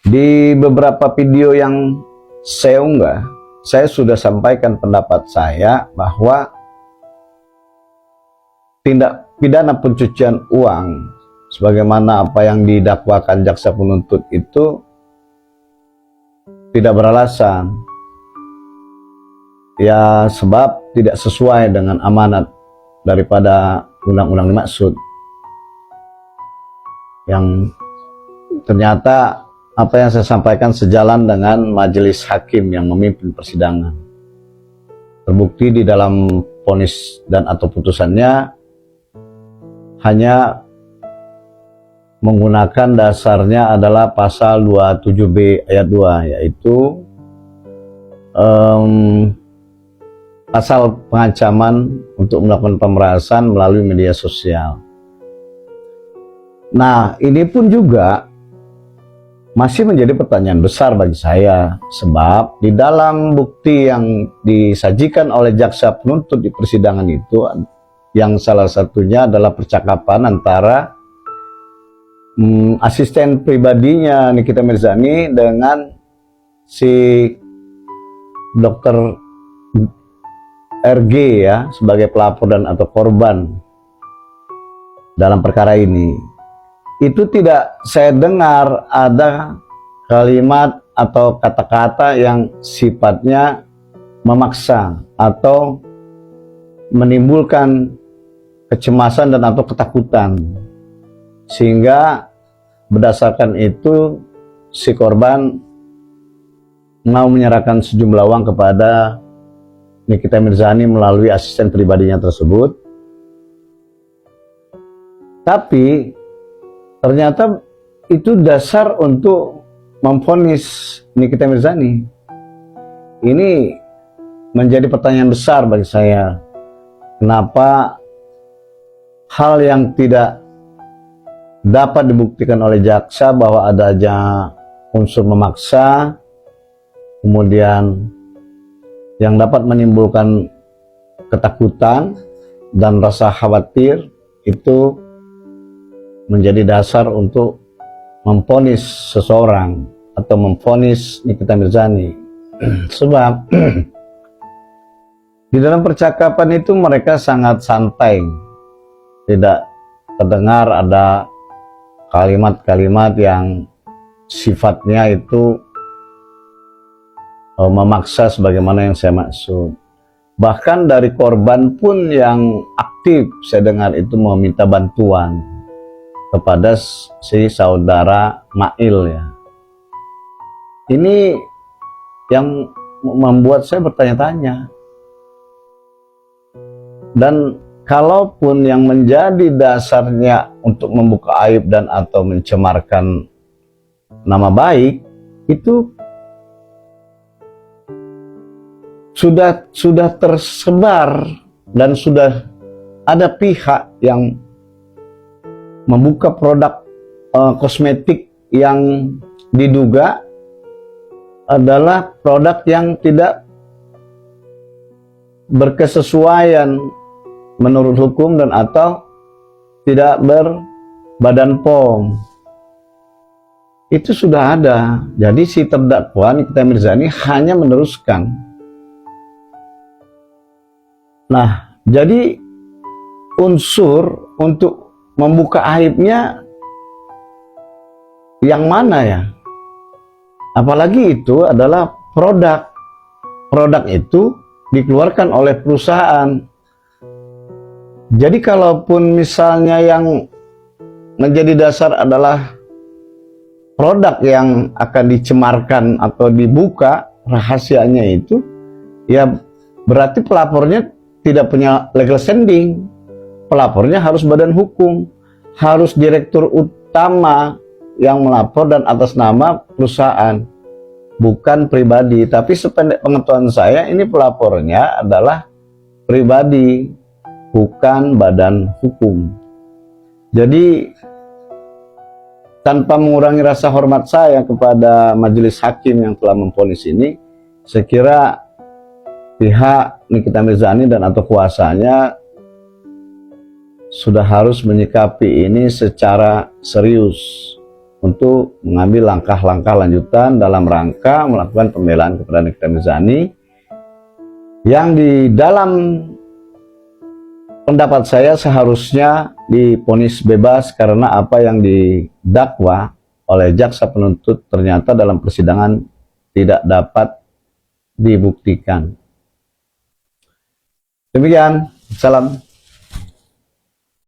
Di beberapa video yang saya unggah, saya sudah sampaikan pendapat saya bahwa tindak pidana pencucian uang sebagaimana apa yang didakwakan jaksa penuntut itu tidak beralasan. Ya, sebab tidak sesuai dengan amanat daripada undang-undang dimaksud. Yang ternyata apa yang saya sampaikan sejalan dengan majelis hakim yang memimpin persidangan. Terbukti di dalam vonis dan atau putusannya hanya menggunakan dasarnya adalah pasal 27B ayat 2, yaitu pasal pengancaman untuk melakukan pemerasan melalui media sosial. Nah, ini pun juga masih menjadi pertanyaan besar bagi saya, sebab di dalam bukti yang disajikan oleh jaksa penuntut di persidangan itu, yang salah satunya adalah percakapan antara asisten pribadinya Nikita Mirzani dengan si dokter RG ya, sebagai pelapor dan atau korban dalam perkara ini. Itu tidak saya dengar ada kalimat atau kata-kata yang sifatnya memaksa atau menimbulkan kecemasan dan atau ketakutan, sehingga berdasarkan itu si korban mau menyerahkan sejumlah uang kepada Nikita Mirzani melalui asisten pribadinya tersebut. Tapi ternyata itu dasar untuk memvonis Nikita Mirzani. Ini menjadi pertanyaan besar bagi saya. Kenapa hal yang tidak dapat dibuktikan oleh jaksa bahwa adanya unsur memaksa, kemudian yang dapat menimbulkan ketakutan dan rasa khawatir, itu menjadi dasar untuk memvonis seseorang atau memvonis Nikita Mirzani. Sebab di dalam percakapan itu mereka sangat santai, tidak terdengar ada kalimat-kalimat yang sifatnya itu memaksa sebagaimana yang saya maksud. Bahkan dari korban pun yang aktif saya dengar itu meminta bantuan kepada si saudara Mail ya. Ini yang membuat saya bertanya-tanya. Dan kalaupun yang menjadi dasarnya untuk membuka aib dan atau mencemarkan nama baik itu sudah tersebar dan sudah ada pihak yang membuka produk kosmetik yang diduga adalah produk yang tidak berkesesuaian menurut hukum dan atau tidak berbadan POM. Itu sudah ada. Jadi si terdakwa Nikita Mirzani hanya meneruskan. Nah, jadi unsur untuk membuka aibnya yang mana ya? Apalagi itu adalah produk. Produk itu dikeluarkan oleh perusahaan. Jadi kalaupun misalnya yang menjadi dasar adalah produk yang akan dicemarkan atau dibuka rahasianya itu, ya berarti pelapornya tidak punya legal standing. Pelapornya harus badan hukum, harus direktur utama yang melapor dan atas nama perusahaan, bukan pribadi. Tapi sependek pengetahuan saya, ini pelapornya adalah pribadi, bukan badan hukum. Jadi tanpa mengurangi rasa hormat saya kepada majelis hakim yang telah memvonis ini, saya kira pihak Nikita Mirzani dan atau kuasanya sudah harus menyikapi ini secara serius untuk mengambil langkah-langkah lanjutan dalam rangka melakukan pembelaan kepada Nikita Mirzani yang di dalam pendapat saya seharusnya divonis bebas karena apa yang didakwa oleh jaksa penuntut ternyata dalam persidangan tidak dapat dibuktikan. Demikian, salam.